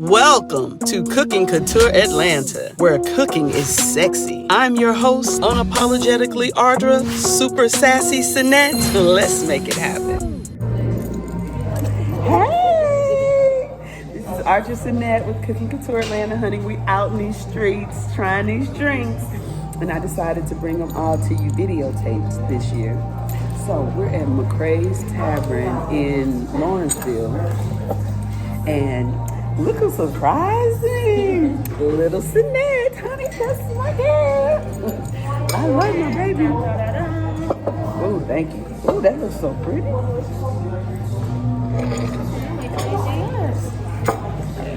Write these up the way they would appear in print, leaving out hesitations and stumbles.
Welcome to Cooking Couture Atlanta, where cooking is sexy. I'm your host, unapologetically Ardra, super sassy Sinett. Let's make it happen. Hey! This is Ardra Sinett with Cooking Couture Atlanta, honey. We out in these streets trying these drinks. And I decided to bring them all to you videotaped this year. So we're at McCray's Tavern in Lawrenceville. And look who's surprising! Little Sinett, honey, that's my girl. I love my baby. Oh, thank you. Oh, that looks so pretty.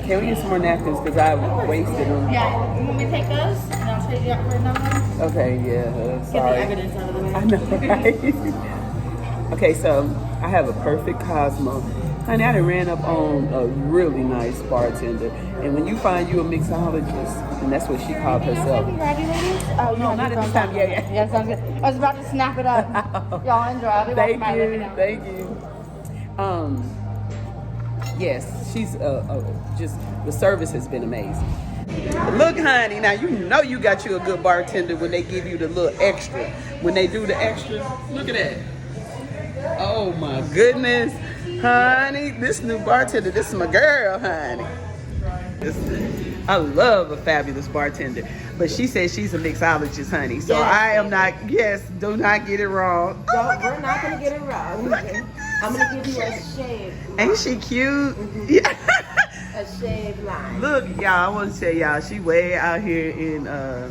Can we get some more napkins? Because I wasted them. Yeah, you want me to take those? And I'll trade you out for another one? Okay, yeah, sorry. Get the evidence out of the way. I know, right? Okay, so I have a perfect Cosmo. Honey, I done ran up on a really nice bartender. And when you find you a mixologist, and that's what she called herself. Congratulations. Oh, No, not at this time. Yeah. Yeah, sounds good. I was about to snap it up. Y'all enjoy. I'll be walking by looking at it. Thank you. Yes, she's just, the service has been amazing. Look, honey, now you know you got you a good bartender when they give you the little extra. When they do the extra, look at that. Oh my goodness. Honey, this new bartender, this is my girl, honey. I love a fabulous bartender. But she says she's a mixologist, honey. So Yes. I am not, yes, do not get it wrong. We're not going to get it wrong. I'm going to give you a shave. Ain't she cute? Yeah. A shave line. Look, y'all, I want to tell y'all, she way out here in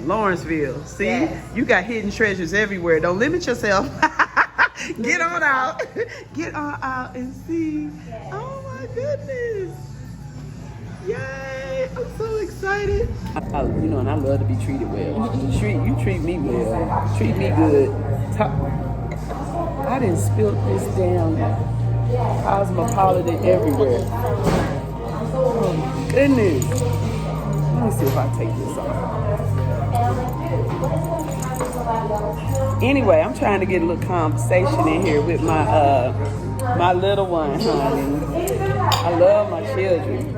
Lawrenceville. See? Yes. You got hidden treasures everywhere. Don't limit yourself. Get on out. Get on out and see. Yes. Oh my goodness. Yay. I'm so excited. And I love to be treated well. You treat me well. Treat me good. I done spilled this damn Cosmopolitan everywhere. Oh my goodness. Let me see if I take this off. Anyway, I'm trying to get a little conversation in here with my my little one, honey. I love my children.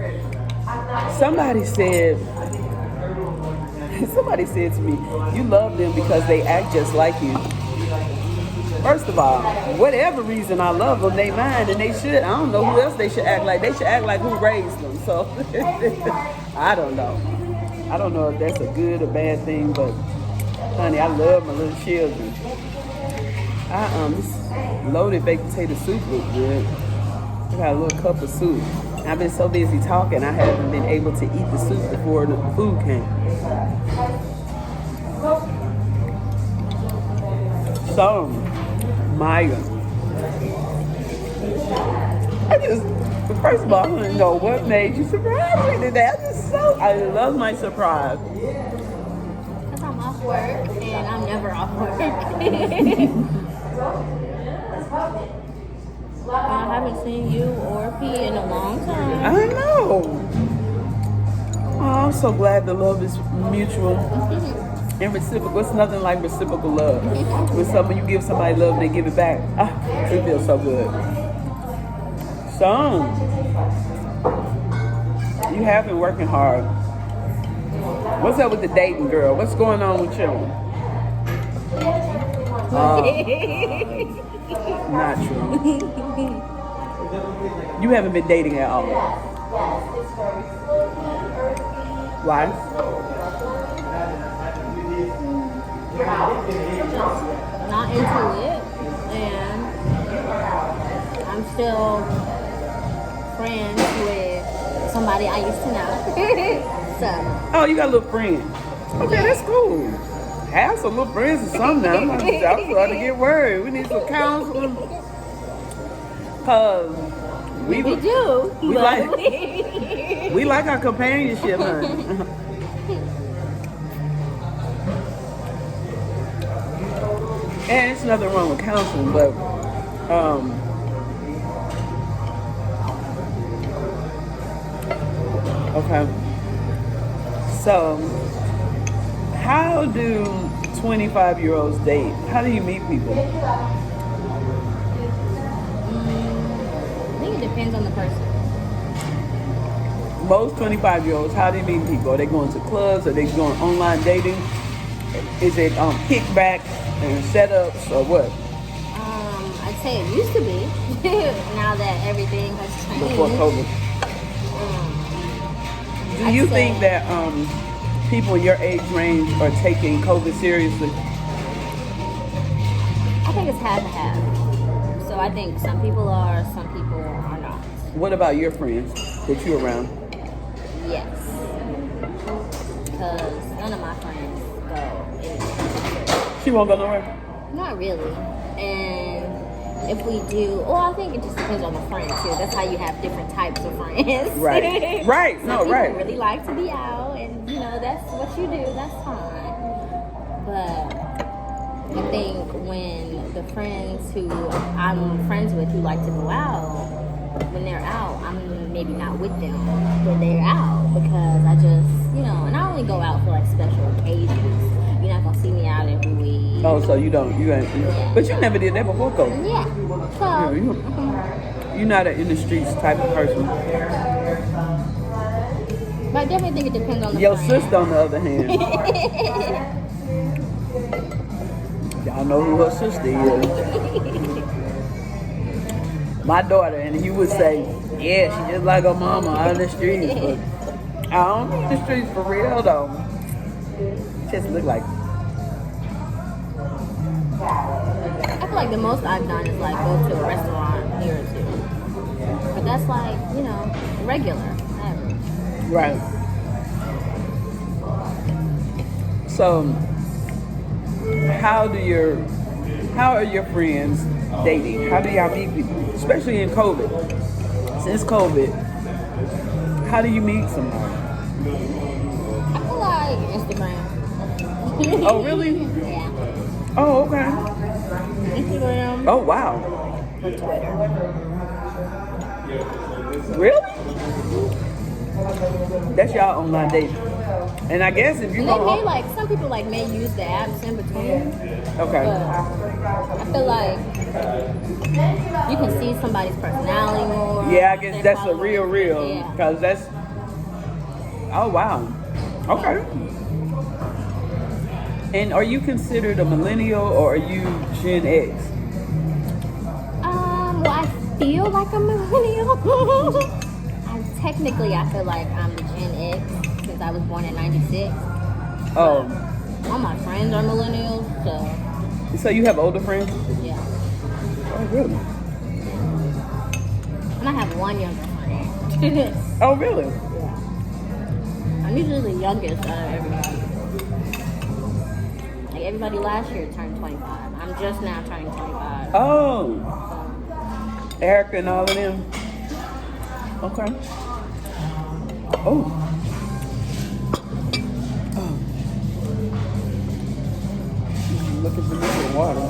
Somebody said to me, you love them because they act just like you. First of all, whatever reason I love them, they mine and they should. I don't know who else they should act like. They should act like who raised them. So I don't know. I don't know if that's a good or bad thing, but honey, I love my little children. This loaded baked potato soup look good. I got a little cup of soup. I've been so busy talking, I haven't been able to eat the soup before the food came. So, Maya, first of all, I want to know what made you surprise me today. I love my surprise. Because I'm off work, and I'm never off work. I haven't seen you or P in a long time. I know. Oh, I'm so glad the love is mutual and reciprocal. It's nothing like reciprocal love. When you give somebody love and they give it back, it feels so good. So, you have been working hard. What's up with the dating, girl? What's going on with you? Not true. You haven't been dating at all. Why? Not into it, and I'm still friends with somebody I used to know. So. Oh, you got a little friend. Okay, that's cool. Have some little friends or something. I'm starting to get worried. We need some counseling. Cause we do. We like our companionship, honey. And it's nothing wrong with counseling, but okay. So, how do 25-year-olds date? How do you meet people? I think it depends on the person. most 25-year-olds, how they meet people? Are they going to clubs? Are they going online dating? Is it kickbacks and setups or what? I'd say it used to be. Now that everything has changed. Before COVID. Do you think that people in your age range are taking COVID seriously? I think it's half and half. So I think some people are, some people are not. What about your friends that you're around? Yes. Because none of my friends go anywhere. She won't go nowhere? Not really. And if we do, well, I think it just depends on the friend too. That's how you have different types of friends. Right. Right. Some No, people right. really like to be out, and you know that's what you do. That's fine. But I think when the friends who I'm friends with who like to go out, when they're out, I'm maybe not with them when they're out because I just, you know, and I only go out for like special occasions. You're not gonna see me out every week. Oh, so you ain't. Yeah. But you never did that before COVID. Yeah. So. You're not an in the streets type of person. But I definitely think it depends on the Your friend. sister, on the other hand, y'all know who her sister is. My daughter, and you would say, yeah, she just like her mama out in the streets. But I don't know the streets for real though. Just look like. I feel like the most I've done is like go to a restaurant here or two. But that's like, you know, regular. Average. Right. So, how are your friends dating? How do y'all meet people? Especially in COVID. Since COVID, how do you meet somebody? I feel like Instagram. Oh, really? Yeah. Oh, okay. Instagram. Oh, wow. Or Twitter. Really? That's y'all online dating. And I guess if you And go they may home, like, some people like may use the apps in between. okay. But I feel like you can see somebody's personality more. Yeah, I guess their that's a followers. real, Yeah. because that's. Oh wow. Okay. And are you considered a millennial or are you Gen X? Well, I feel like I'm a millennial. Technically, I feel like I'm the Gen X since I was born in '96. Oh. All my friends are millennials, so So you have older friends? yeah. Oh really? And I have one younger friend. Oh really? Yeah. I'm usually the youngest out of everybody. Like everybody last year turned 25. I'm just now turning 25. Oh. So, Erica and all of them. Okay. Oh. Oh. Looking for the water.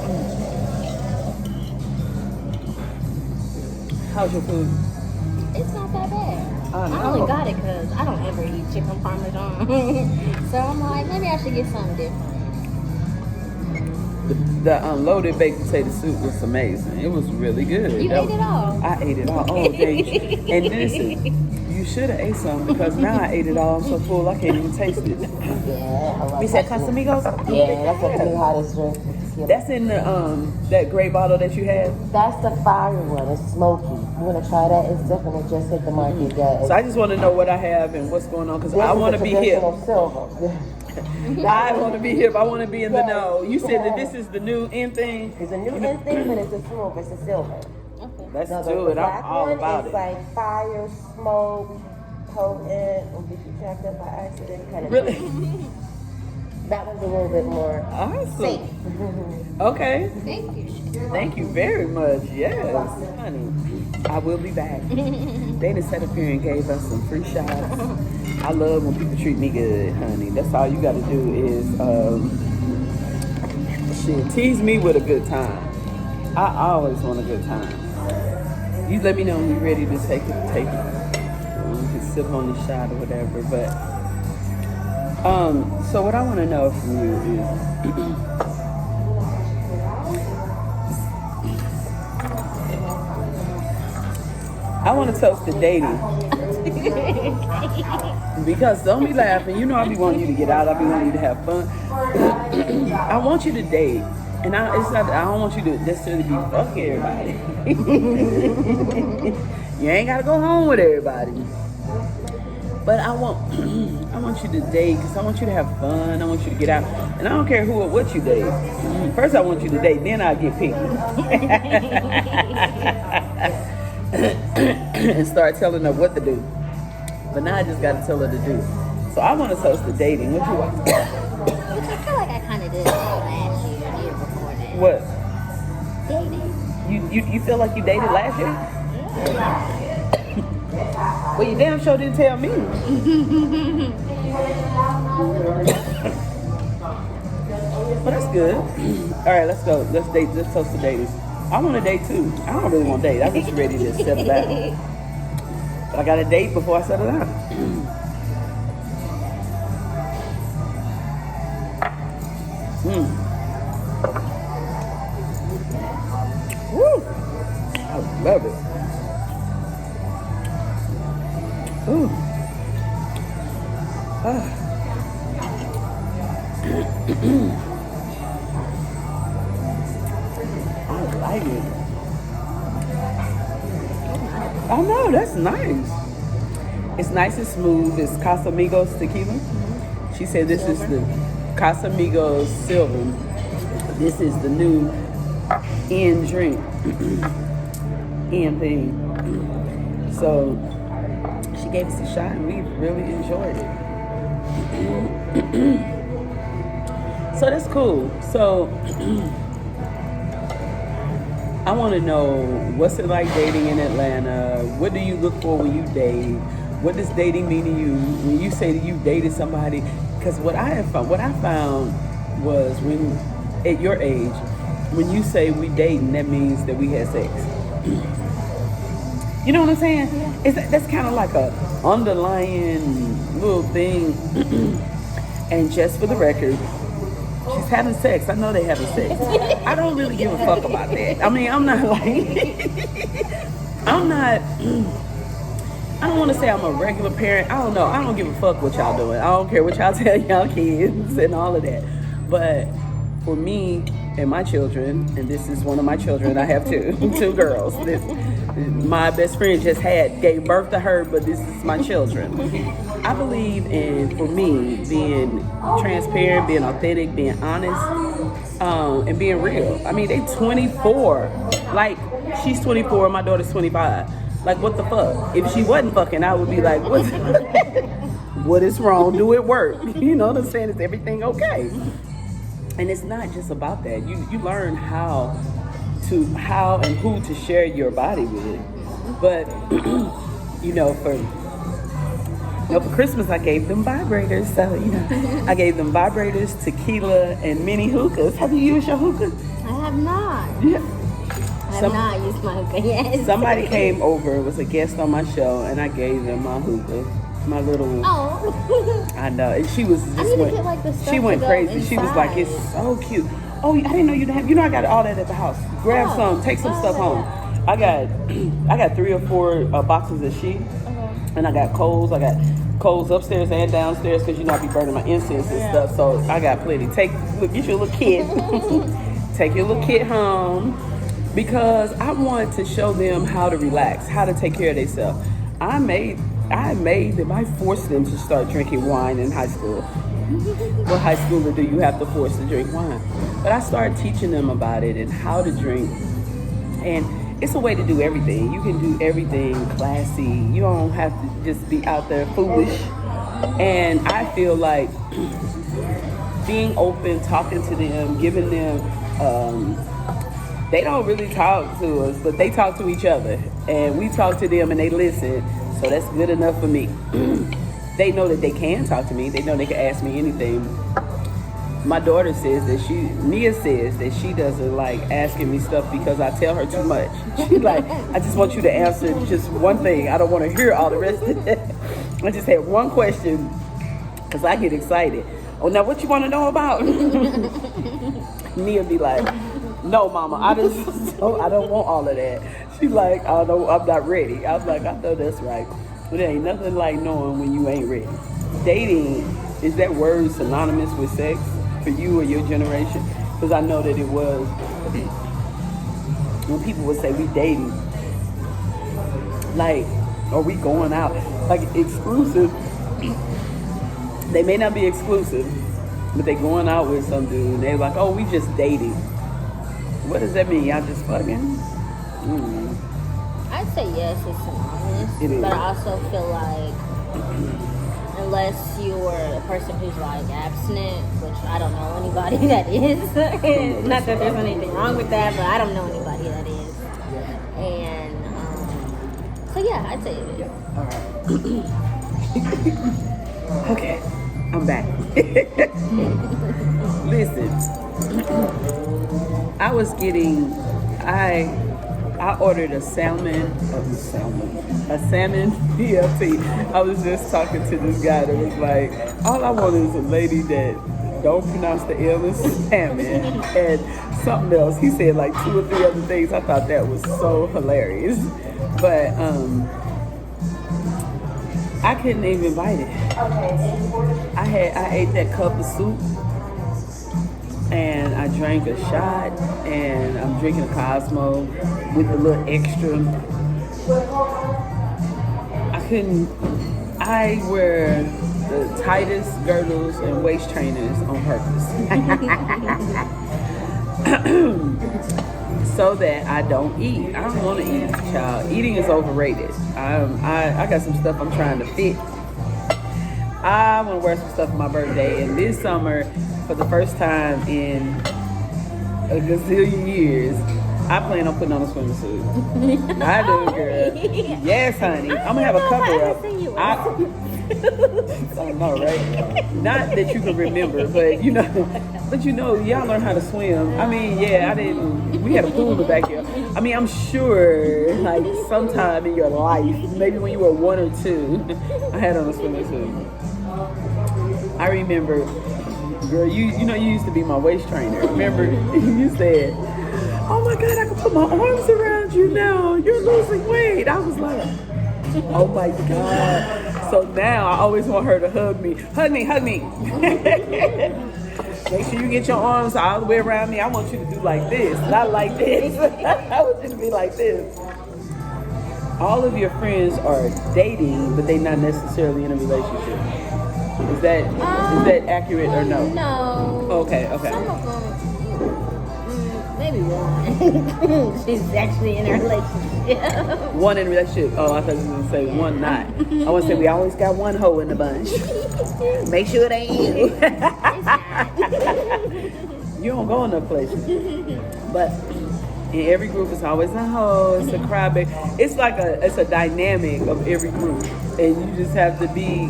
How's your food? it's not that bad. I know. I only got it because I don't ever eat chicken parmesan. So I'm like, maybe I should get something different. The unloaded baked potato soup was amazing. It was really good. You ate it all. I ate it all. Oh, okay. And listen, you should have ate some because now I ate it all. I'm so full I can't even taste it. Yeah, I love We said Casamigos. Casamigos? Yeah, that's the new hottest drink. That's in the that gray bottle that you had. That's the fire one. It's smoky. You want to try that? It's definitely just hit the market. Yeah, So I just want to know what I have and what's going on because I want to be hip. Silver. I want to be hip. I want to be in the Yes. know. You said that this is the new in thing. It's a new in thing, but it's a smoke. It's a silver. Okay. Let's Now, do the it. black I'm all one about is it. like fire, smoke, potent. Will get you jacked up by accident. Kind of. Really? That one's a little bit more Awesome. safe. Okay. Thank you. Thank you very much. Yes, honey. I will be back. They just sat up here and gave us some free shots. I love when people treat me good, honey. That's all you got to do is tease me with a good time. I always want a good time. You let me know when you're ready to take it. You can sip on the shot or whatever. But so what I want to know from you is. I want to toast to dating. Because don't be laughing. You know I be wanting you to get out. I be wanting you to have fun. I want you to date. And it's not. I don't want you to necessarily be fucking everybody. You ain't gotta go home with everybody. But I want you to date because I want you to have fun. I want you to get out. And I don't care who or what you date. First I want you to date, then I'll get picky. And start telling her what to do. But now I just gotta tell her to do. So I want to toast to dating. What you want? Which I feel like I kind of did last year, the year before that. What? Dating. You feel like you dated last year? Well, you damn sure didn't tell me. But that's good. All right, let's go. Let's date. Let's toast to dating. I want to date too. I don't really want to date. I'm just ready to settle down. But I got to date before I settle down. Woo! I love it. Ooh. Ah. I like it. I know, that's nice. It's nice and smooth. It's Casamigos tequila. She said this is the Casamigos Silver. This is the new end drink. End thing. So she gave us a shot and we really enjoyed it. So that's cool. So I want to know, what's it like dating in Atlanta? What do you look for when you date? What does dating mean to you when you say that you dated somebody? Because what I found was when, at your age, when you say we dating, that means that we had sex. You know what I'm saying? Yeah. That's kind of like a underlying little thing. And just for the record, she's having sex. I know they having sex. I don't really give a fuck about that. I mean, I'm not like, I don't want to say I'm a regular parent. I don't know. I don't give a fuck what y'all doing. I don't care what y'all tell y'all kids and all of that. But for me and my children, and this is one of my children, I have two girls. My best friend just gave birth to her, but this is my children. I believe in, for me, being transparent, being authentic, being honest, and being real. I mean, they 24. Like, she's 24, my daughter's 25. Like, what the fuck? If she wasn't fucking, I would be like, what is wrong? Do it work? You know what I'm saying? Is everything okay? And it's not just about that. You learn how and who to share your body with. But for Christmas I gave them vibrators. So I gave them vibrators, tequila, and mini hookahs. Have you used your hookah? I have not. Yeah. I have not used my hookah yet. Somebody came over, was a guest on my show, and I gave them my hookah. My little, oh. I know, and she was just she went crazy. She was like, it's so cute. Oh, I didn't know you have. I got all that at the house. Grab some, take some stuff home. I got 3 or 4 boxes of sheep, and I got coals. I got coals upstairs and downstairs because I be burning my incense and stuff. So I got plenty. Get your little kid. Take your little kid home because I want to show them how to relax, how to take care of themselves. I forced them to start drinking wine in high school. What high schooler do you have to force to drink wine? But I started teaching them about it and how to drink. And it's a way to do everything. You can do everything classy. You don't have to just be out there foolish. And I feel like being open, talking to them, giving them, they don't really talk to us, but they talk to each other. And we talk to them and they listen. So that's good enough for me. They know that they can talk to me. They know they can ask me anything. My daughter says that Nia says that she doesn't like asking me stuff because I tell her too much. She's like, I just want you to answer just one thing. I don't want to hear all the rest of it. I just had one question because I get excited. Oh, now what you want to know about? Nia be like, no, Mama, I don't want all of that. She's like, I know I'm not ready. I'm like, I know that's right. But there ain't nothing like knowing when you ain't ready. Dating, is that word synonymous with sex for you or your generation? Because I know that it was. When people would say we dating, like, are we going out? Like exclusive. They may not be exclusive, but they going out with some dude and they're like, oh, we just dating. What does that mean? Y'all just fucking? I'd say yes, it's synonymous. It is. But I also feel like unless you're a person who's like abstinent, which I don't know anybody that is. Not that there's anything wrong with that, but I don't know anybody that is. And so yeah, I'd say it is. All right. Okay, I'm back. Listen, I ordered a salmon BLT. I was just talking to this guy that was like, all I want is a lady that don't pronounce the L as salmon and something else. He said like 2 or 3 other things. I thought that was so hilarious. But I couldn't even bite it. I ate that cup of soup and I drank a shot and I'm drinking a Cosmo with a little extra. I wear the tightest girdles and waist trainers on purpose. So that I don't eat. I don't want to eat, child. Eating is overrated. I got some stuff I'm trying to fit. I want to wear some stuff for my birthday, and this summer, for the first time in a gazillion years, I plan on putting on a swimsuit. I do, girl. Yes, honey. I'm gonna have a cover up. I know, right? Not that you can remember, but you know, y'all learn how to swim. I mean, yeah, we had a pool in the backyard. I mean, I'm sure, like, sometime in your life, maybe when you were 1 or 2, I had on a swimsuit. I remember, girl, you used to be my waist trainer. Remember, you said, oh my God, I can put my arms around you now. You're losing weight. I was like, oh my God. So now I always want her to hug me. Hug me. Make sure you get your arms all the way around me. I want you to do like this, not like this. I want you to be like this. All of your friends are dating, but they're not necessarily in a relationship. Is that accurate or no? No. Okay. Some of them, maybe one. She's actually in a relationship. One in a relationship. Oh, I thought you were going to say one not. I want to say we always got one hoe in the bunch. Make sure it ain't you. You don't go in no places. But in every group, it's always a hoe. It's a crybaby. It's like it's a dynamic of every group, and you just have to be.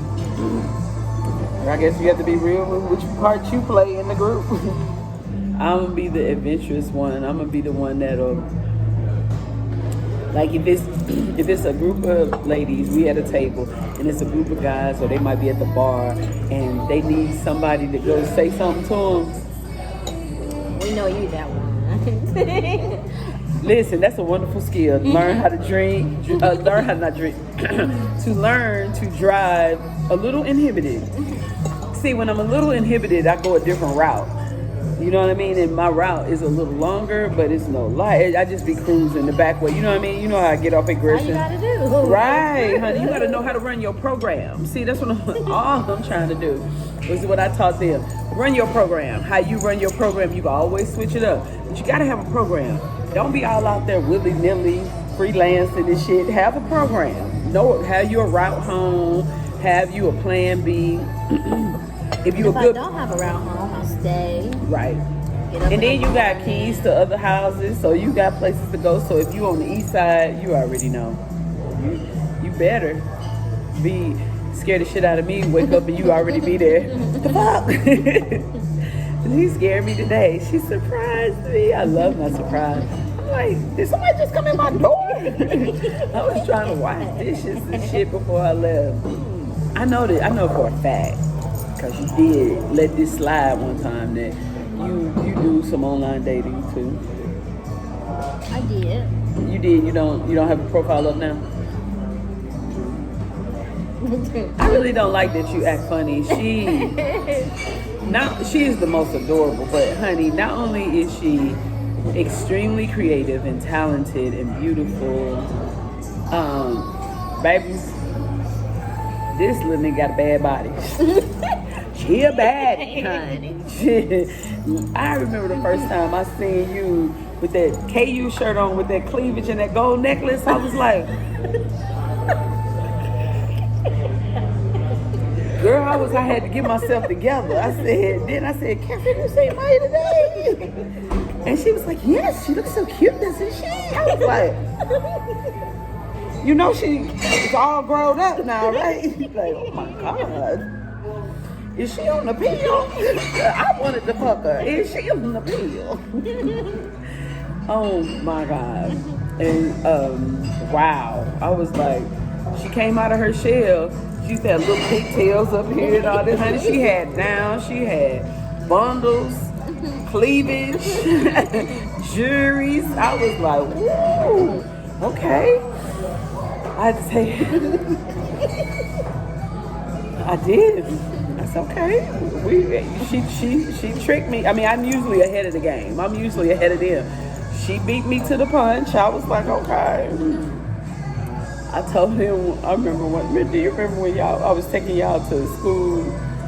I guess you have to be real with which part you play in the group. I'm gonna be the adventurous one. I'm gonna be the one that'll, like, if it's a group of ladies, we at a table, and it's a group of guys, or they might be at the bar, and they need somebody to go say something to them. We know you that one. Listen, that's a wonderful skill. Learn how to drink, learn how to not drink, to learn to drive a little inhibited. See, when I'm a little inhibited, I go a different route. You know what I mean? And my route is a little longer, but it's no light. I just be cruising the back way. You know what I mean? You know how I get off aggression. All you gotta do. Right, honey. You gotta know how to run your program. See, that's what all I'm trying to do. This is what I taught them. Run your program. How you run your program, you can always switch it up. But you gotta have a program. Don't be all out there willy-nilly, freelancing and shit. Have a program. Have you a route home. Have you a plan B. If I don't have a route home, I stay. Right. And then you got keys to other houses, so you got places to go. So if you on the east side, you already know. You better be scared the shit out of me. Wake up and you already be there. What the fuck? He scared me today. She surprised me. I love my surprise. I'm like, did somebody just come in my door? I was trying to wash dishes and shit before I left. I know for a fact. Because you did let this slide one time that you do some online dating too. I did. You did. You don't have a profile up now? I really don't like that you act funny. She is the most adorable, but honey, not only is she extremely creative and talented and beautiful, baby, this little nigga got a bad body. She a baddie, honey. I remember the first time I seen you with that KU shirt on with that cleavage and that gold necklace. I was like, girl, I had to get myself together. I said, Catherine, you see Maya today? And she was like, yes, she looks so cute, doesn't she? I was like, you know, she's all grown up now, right? Like, oh my God. Is she on the pill? I wanted to fuck her. Is she on the pill? Oh my God. And wow. I was like, she came out of her shell. She used to have little pigtails up here and all this. Honey, she had bundles, cleavage, juries. I was like, woo, okay. I had to say, I did. That's okay. She tricked me. I mean, I'm usually ahead of the game. I'm usually ahead of them. She beat me to the punch. I was like, okay. I told him, do you remember when I was taking y'all to school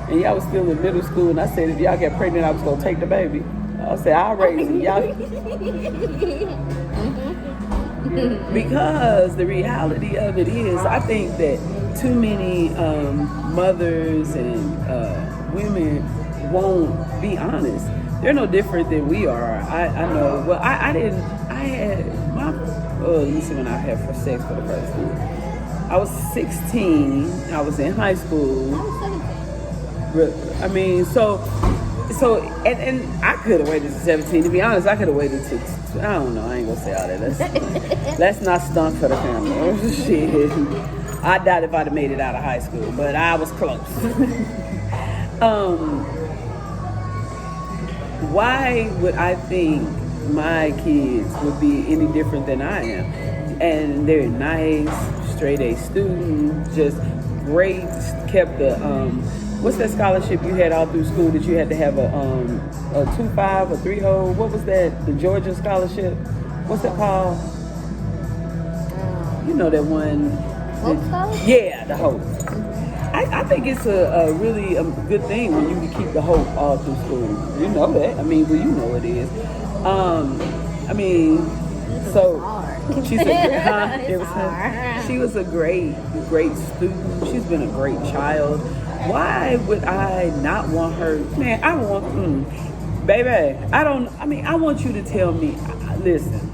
and y'all was still in middle school, and I said if y'all get pregnant, I was gonna take the baby. I said, I'll raise him. Y'all. Because the reality of it is, I think that too many mothers and women won't be honest. They're no different than we are. I know. Well, let me see when I had for sex for the first time. I was 16. I was in high school. I was 17. I mean, and I could have waited to 17. To be honest, I could have waited to, I don't know. I ain't gonna say all that. Let's not stunt for the family. Shit. I doubt if I'd have made it out of high school, but I was close. Why would I think my kids would be any different than I am? And they're nice, straight A student, just great, kept the, what's that scholarship you had all through school that you had to have a 2.5 or 3-hole? What was that? The Georgia scholarship? What's that called? You know that one. Hope scholarship? Yeah, the Hope. I think it's a really good thing when you can keep the hope all through school. You know that. I mean, well, you know it is. She was a great student. She's been a great child. Why would I not want her? Man, I want, baby, I want you to tell me, listen.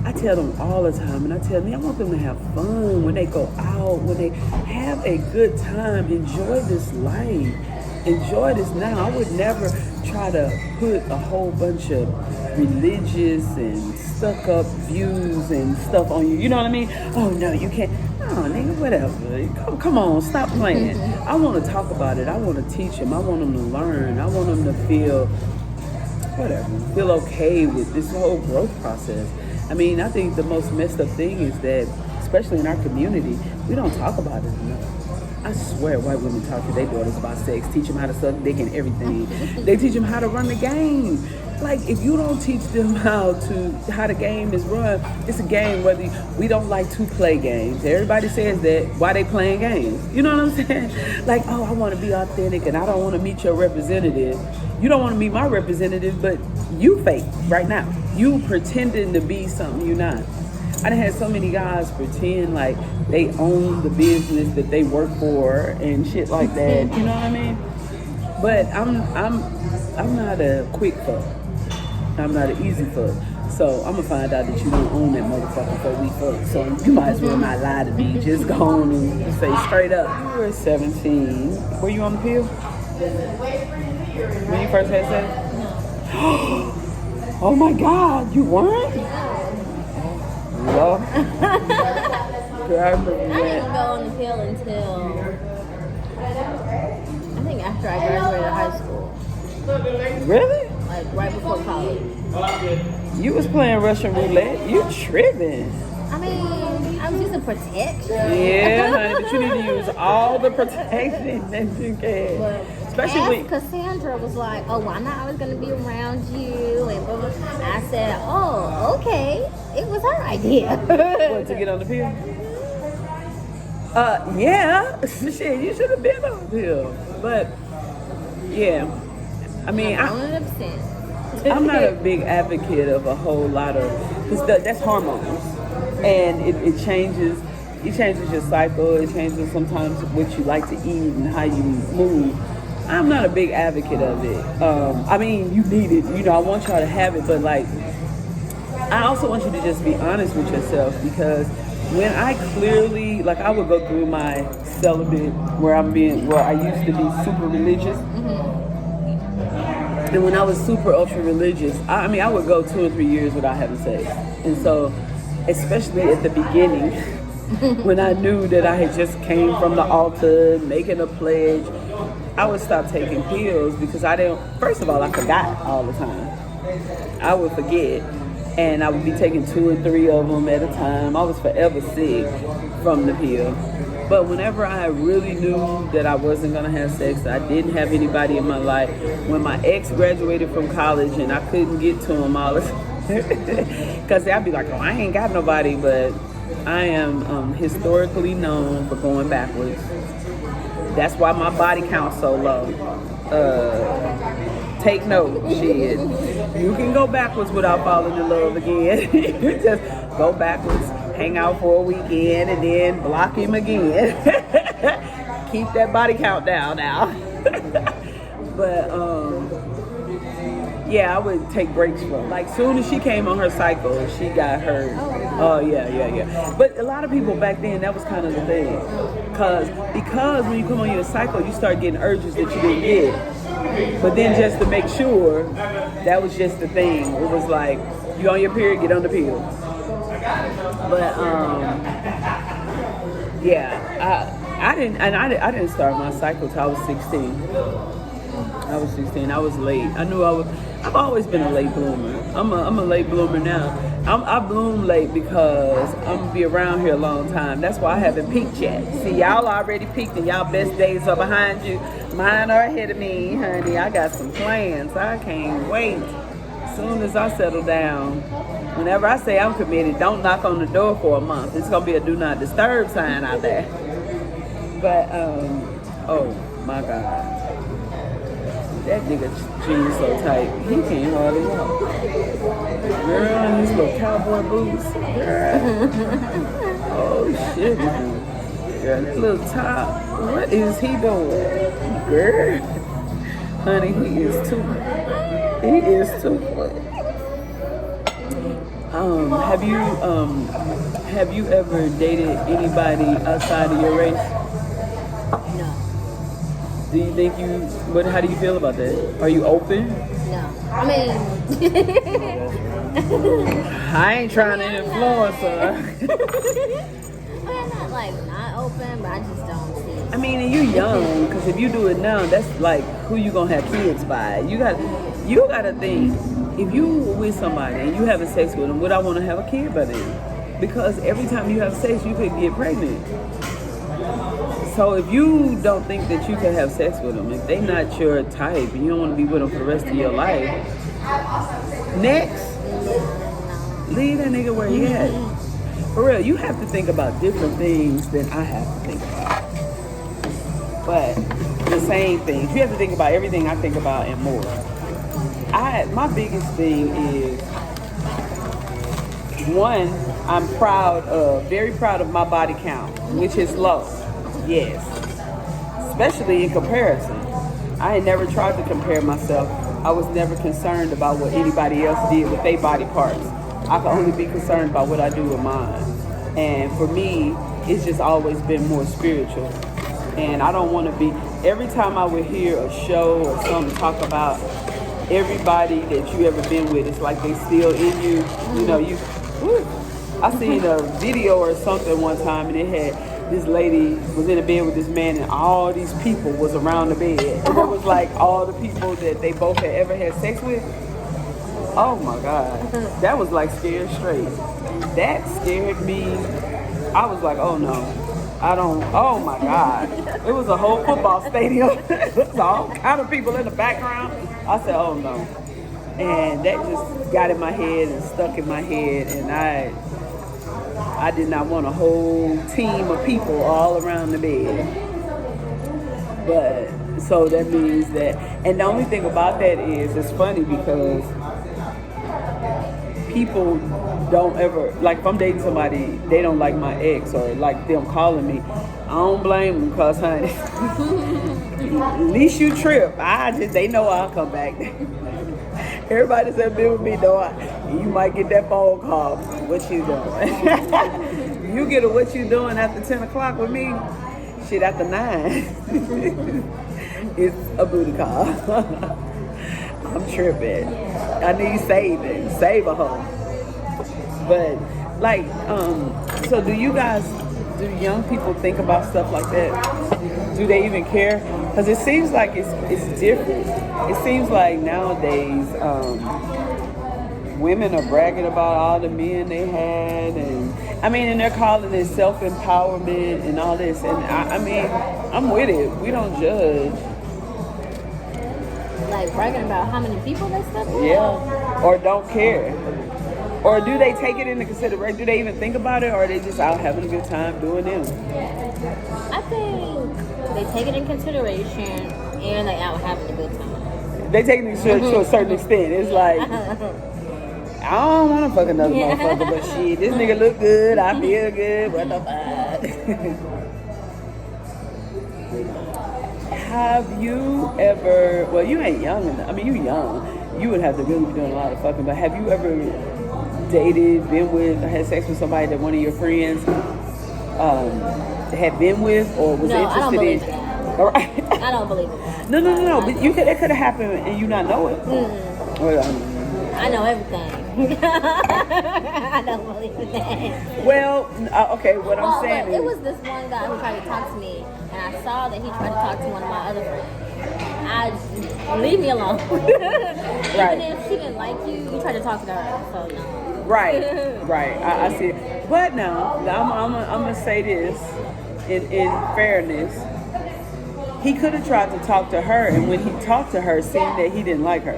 I tell them all the time, and I tell them, I want them to have fun when they go out, when they have a good time. Enjoy this life. Enjoy this now. I would never try to put a whole bunch of religious and stuck-up views and stuff on you. You know what I mean? Oh, no, you can't. Oh, nigga, whatever. Come on, stop playing. I want to talk about it. I want to teach them. I want them to learn. I want them to feel okay with this whole growth process. I mean, I think the most messed up thing is that, especially in our community, we don't talk about it enough. I swear white women talk to their daughters about sex, teach them how to suck dick and everything. They teach them how to run the game. Like, if you don't teach them how the game is run, it's a game whether we don't like to play games. Everybody says that, why they playing games? You know what I'm saying? Like, oh, I want to be authentic and I don't want to meet your representative. You don't want to meet my representative, but you fake right now. You pretending to be something you're not. I done had so many guys pretend like they own the business that they work for and shit like that. You know what I mean? But I'm not a quick fuck. I'm not an easy fuck. So I'm gonna find out that you don't own that motherfucker before we fuck. So you might as well not lie to me. Just go on and say straight up. You were 17. Were you on the pill? When you first had sex? Oh my God, you weren't? Well, I didn't go on the pill until I think after I graduated high school. Really? Like right before college. You was playing Russian roulette. You tripping? I mean, I I was using protection. Yeah, honey, but you need to use all the protection that you can. Especially when Cassandra was like, oh, well, I'm not always going to be around you. And blah, blah. I said, oh, okay. It was her idea. what, to get on the pill? Yeah. Shit, you should have been on the pill. But, yeah. I mean, 100%. I'm not a big advocate of a whole lot of, because that's hormones. And it changes your cycle. It changes sometimes what you like to eat and how you move. I'm not a big advocate of it. I mean, you need it. You know, I want y'all to have it, but like, I also want you to just be honest with yourself, because when I clearly, like, I would go through my celibate where I used to be super religious. And when I was super ultra religious, I mean, I would go 2 or 3 years without having sex. And so, especially at the beginning, when I knew that I had just came from the altar, making a pledge, I would stop taking pills because first of all, I forgot all the time. I would forget. And I would be taking 2 or 3 of them at a time. I was forever sick from the pill. But whenever I really knew that I wasn't going to have sex, I didn't have anybody in my life. When my ex graduated from college and I couldn't get to him all the time, because I'd be like, oh, I ain't got nobody, but I am historically known for going backwards. That's why my body count's so low. Take note, shit. You can go backwards without falling in love again. You just go backwards, hang out for a weekend, and then block him again. Keep that body count down now. But yeah, I would take breaks from. Like, soon as she came on her cycle, she got hurt. Oh yeah. But a lot of people back then, that was kind of the thing. Because when you come on your cycle, you start getting urges that you didn't get. But then just to make sure, that was just the thing. It was like, you on your period, get on the pill. But yeah, I didn't start my cycle till I was 16. I was late. I've always been a late bloomer. I'm a late bloomer now. I bloom late because I'm gonna be around here a long time. That's why I haven't peaked yet. See, y'all already peaked and y'all best days are behind you. Mine are ahead of me, honey. I got some plans. I can't wait. As soon as I settle down, whenever I say I'm committed, don't knock on the door for a month. It's gonna be a do not disturb sign out there. But oh my God. That nigga jeans so tight, he can't hardly walk. Girl, these little cowboy boots. Girl. Oh shit, man. Girl, that little top. What is he doing? Girl. Honey, he is too quick. Have you ever dated anybody outside of your race? No. Do you think how do you feel about that? Are you open? No. I mean, I ain't trying to influence her. I'm not like not open, but I just don't see it. I mean, and you young, because if you do it now, that's like who you gonna have kids by. You gotta think, if you with somebody and you having sex with them, would I want to have a kid by then? Because every time you have sex, you could get pregnant. So if you don't think that you can have sex with them, if they not your type and you don't want to be with them for the rest of your life, next, leave that nigga where he at. For real, you have to think about different things than I have to think about. But the same things. You have to think about everything I think about and more. My biggest thing is, one, I'm very proud of my body count, which is low. Yes, especially in comparison. I had never tried to compare myself. I was never concerned about what anybody else did with their body parts. I could only be concerned about what I do with mine. And for me, it's just always been more spiritual. And I don't want to be, every time I would hear a show or something talk about everybody that you ever been with, it's like they still in you. You know, I seen a video or something one time and it had, this lady was in a bed with this man and all these people was around the bed. And it was like all the people that they both had ever had sex with. Oh my God. That was like scared straight. That scared me I was like, oh no, I don't. Oh my God, it was a whole football stadium. It was all kind of people in the background. I said, oh no, and that just got in my head and stuck in my head, and I did not want a whole team of people all around the bed. But so that means that, and the only thing about that is, it's funny because people don't ever, like if I'm dating somebody, they don't like my ex or like them calling me, I don't blame them because, honey, at least you trip. They know I'll come back. Everybody that's been with me know you might get that phone call. What you doing? You get a what you doing after 10 o'clock with me? Shit, after 9. It's a booty call. I'm tripping. I need saving. Save a hoe. But, like, so do young people think about stuff like that? Do they even care? Because it seems like it's different. It seems like nowadays women are bragging about all the men they had, and they're calling it self-empowerment and all this. And I'm with it. We don't judge. Like bragging about how many people they slept with? Yeah, or don't care. Or do they take it into consideration? Do they even think about it, or are they just out having a good time doing them? I think they take it in consideration and they out having a good time. They take it to a certain extent. It's like, I don't want to fuck another motherfucker, but shit, this nigga look good, I feel good, what the fuck? Have you ever, well, you ain't young enough, you young, you would have to really be doing a lot of fucking, but have you ever dated, been with, or had sex with somebody that one of your friends had been with or was interested in? All right. I don't believe it. No, but it could have happened and you not know it. I know everything. I don't believe in that. Well, okay, what I'm saying is... It was this one guy who tried to talk to me, and I saw that he tried to talk to one of my other friends. Leave me alone. Right. Even if she didn't like you tried to talk to her, so no. Right. I see it. But now, I'm going to say this in fairness. He could have tried to talk to her, and when he talked to her, it seemed that he didn't like her.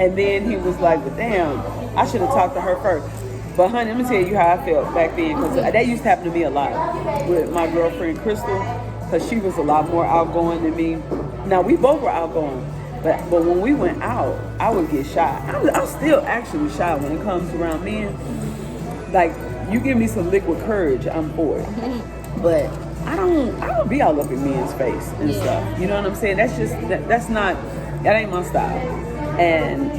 And then he was like, but damn, I should have talked to her first. But honey, let me tell you how I felt back then, because that used to happen to me a lot with my girlfriend Crystal, because she was a lot more outgoing than me. Now, we both were outgoing, but when we went out, I would get shy. I'm still actually shy when it comes around men. Like, you give me some liquid courage, I'm for it. But I don't be all up in men's face and stuff. You know what I'm saying? That's just, that ain't my style. And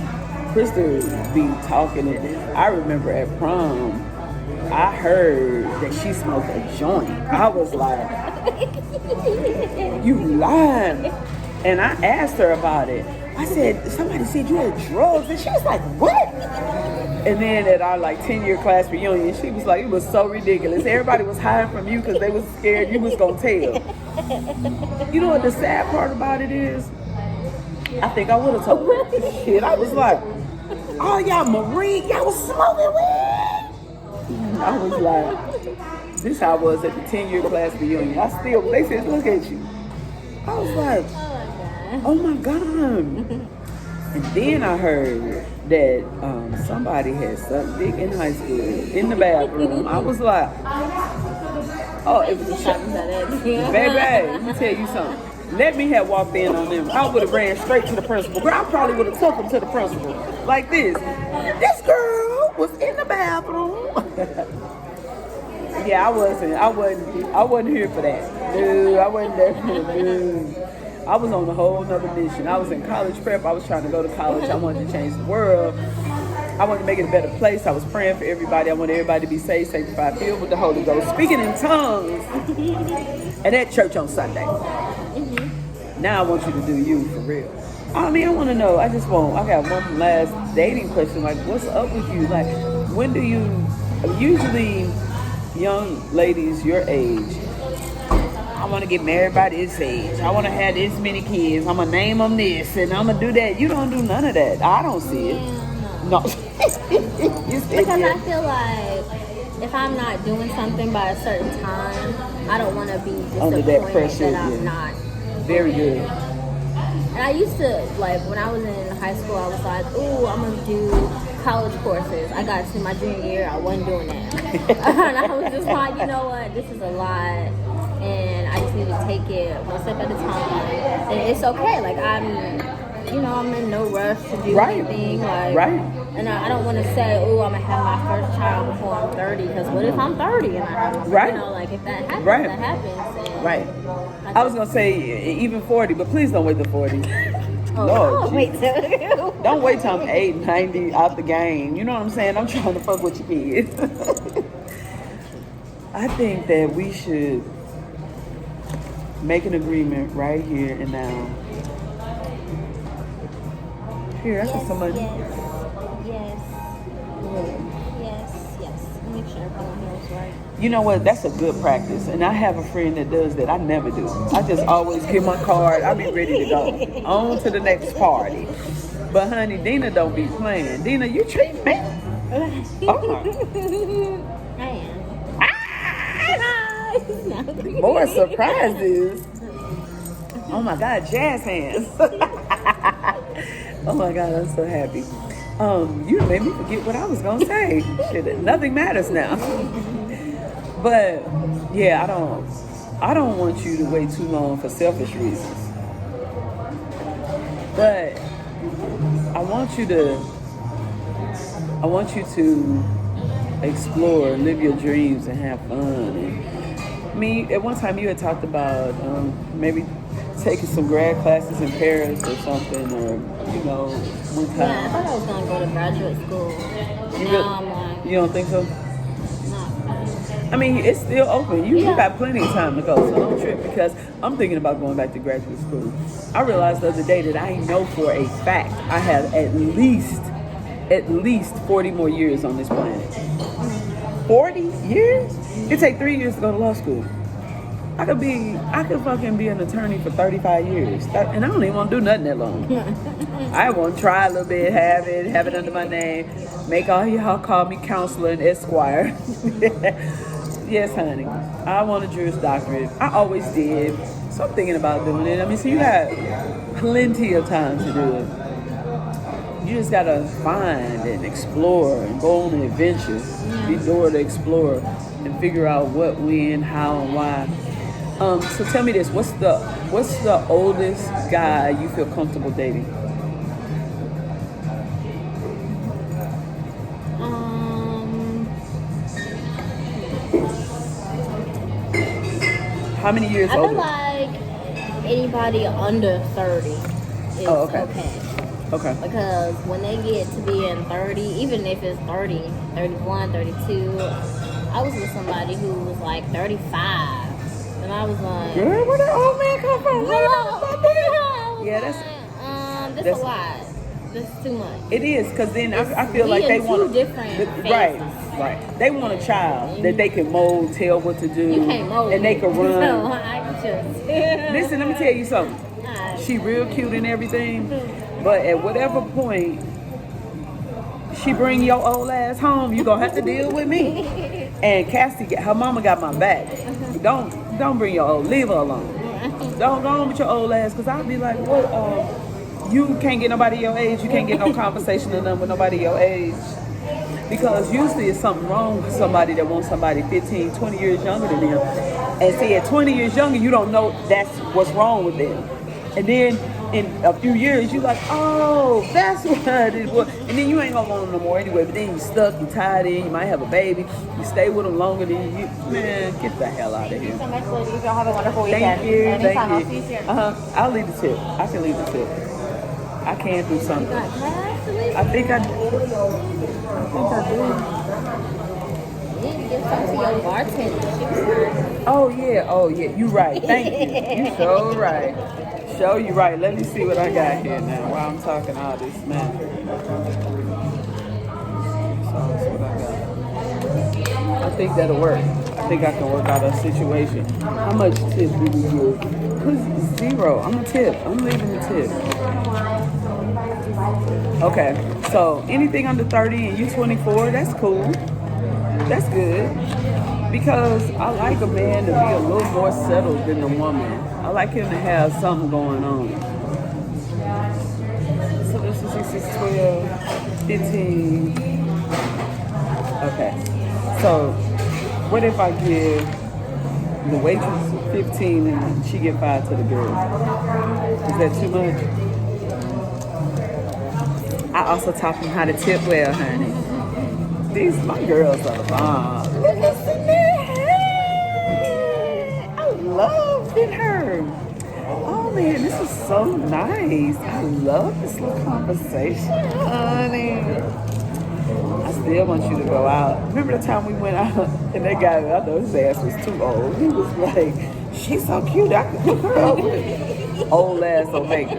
Krista be talking it. I remember at prom, I heard that she smoked a joint. I was like, you lying. And I asked her about it. I said, somebody said you had drugs. And she was like, what? And then at our 10-year class reunion, she was like, it was so ridiculous. Everybody was hiding from you because they was scared you was going to tell. You know what the sad part about it is? I think I would have told her. Shit, I was like, oh, y'all Marine, y'all was smoking weed. I was like, this how I was at the 10-year class reunion. They said, look at you. I was like, oh my God. And then I heard that somebody had sucked dick in high school in the bathroom. I was like, oh, it was a shot. Baby, let me tell you something. Let me have walked in on them. I would have ran straight to the principal. Girl, I probably would have took them to the principal. Like this. This girl was in the bathroom. Yeah, I wasn't here for that. Dude, I wasn't there for that. Dude. I was on a whole nother mission. I was in college prep. I was trying to go to college. I wanted to change the world. I wanted to make it a better place. I was praying for everybody. I wanted everybody to be saved, sanctified, filled with the Holy Ghost, speaking in tongues. And at church on Sunday. Now I want you to do you for real. I want to know. I got one last dating question. Like, what's up with you? Like, when do you, usually young ladies your age, I want to get married by this age. I want to have this many kids. I'm going to name them this and I'm going to do that. You don't do none of that. I don't see it. No. Because I feel like if I'm not doing something by a certain time, I don't want to be disappointed Under that pressure, that I'm yeah. not. Very good. And I used to, like, when I was in high school, I was like, ooh, I'm going to do college courses. I got to my junior year, I wasn't doing that. And I was just like, you know what, this is a lot. And I just need to take it one step at a time. And it's okay. Like, I'm in no rush to do anything. Like, and I don't want to say, oh, I'm going to have my first child before I'm 30. Because what if I'm 30 and I have my first, you know, like, if that happens, that happens. And I was going to say even 40, but please don't wait till 40. Lord, wait till don't wait till I'm 8, 90 out the game. You know what I'm saying? I'm trying to fuck with your kids. I think that we should make an agreement right here and now. Here, I got some money. Yes. Make sure everything goes right. You know what? That's a good practice. And I have a friend that does that. I never do. I just always get my card. I be ready to go. On to the next party. But honey, Dina don't be playing. Dina, you treat me. I am. More surprises. Oh my God, jazz hands. Oh my God, I'm so happy. You made me forget what I was gonna say. Shit, nothing matters now. But yeah, I don't want you to wait too long for selfish reasons. But I want you to explore, live your dreams, and have fun. And at one time you had talked about maybe taking some grad classes in Paris or something, or one time. Yeah, I thought I was gonna go to graduate school. I'm like, you don't think so? No. I mean, it's still open. You got plenty of time to go, so don't trip, because I'm thinking about going back to graduate school. I realized the other day that I know for a fact I have at least 40 more years on this planet. 40 years? It takes 3 years to go to law school. I could fucking be an attorney for 35 years. And I don't even want to do nothing that long. I want to try a little bit, have it under my name, make all y'all call me counselor and esquire. Yes, honey. I want a Juris Doctorate. I always did. So I'm thinking about doing it. I mean, so you got plenty of time to do it. You just got to find and explore and go on an adventure. Be door to explore and figure out what, when, how, and why. So tell me this: what's the oldest guy you feel comfortable dating? How many years older? I feel like anybody under 30 is okay. Okay. Because when they get to being 30, even if it's 30, 31, 32, I was with somebody who was like 35. And I was like, girl, where that old man come from? Yeah, that's a lot. That's too much. It is, because then I feel like they want different right. They want a child that they can mold, tell what to do, you can't mold and they can run. No, I just Listen, let me tell you something. She real cute and everything, but at whatever point she bring your old ass home, you gonna have to deal with me. And Cassie, her mama got my back. Don't bring your old, leave her alone. Don't go on with your old ass, because I'll be like, what? You can't get nobody your age. You can't get no conversation or nothing with nobody your age. Because usually it's something wrong with somebody that wants somebody 15, 20 years younger than them. And see, at 20 years younger, you don't know that's what's wrong with them. And then in a few years, you're like, oh, that's what it was. And then you ain't gonna want them no more anyway. But then you stuck, you tied in, you might have a baby. You stay with them longer than you. Man, get the hell out of here. Thank you so much, ladies. Y'all have a wonderful weekend. Thank you. Anytime, I'll see you soon. I'll leave the tip. I can leave the tip. I can do something. I think I do. You need to give some to your bartender. Oh yeah. You right. Thank you. You so right. You right. Let me see what I got here now while I'm talking all this, man. So that's what I got. I think that'll work. I think I can work out a situation. How much tip do we give? Cause 0. I'm a tip. I'm leaving the tip. Okay. So anything under 30 and you 24, that's cool. That's good. Because I like a man to be a little more settled than a woman. I like him to have something going on. So this is 6, 12, 15. Okay. So what if I give the waitress 15 and she get 5 to the girl? Is that too much? I also taught them how to tip well, honey. My girls are the bomb. Look at Sinett. I love her. Oh man, this is so nice. I love this little conversation, honey. I still want you to go out. Remember the time we went out and that guy, I know his ass was too old. He was like, she's so cute, I could hook her up with. Old ass Omega.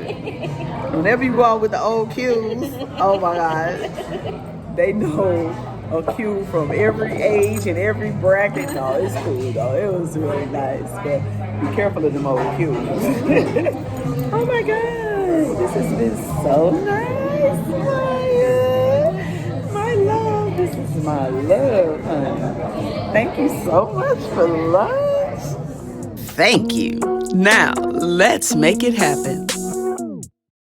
Whenever you go out with the old Qs, oh my God, they know a Q from every age and every bracket. No, it's cool though. It was really nice. But be careful of them old Qs. Oh my God, this has been so nice, Maya. My love, this is my love, honey. Thank you so much for lunch. Thank you. Now, let's make it happen.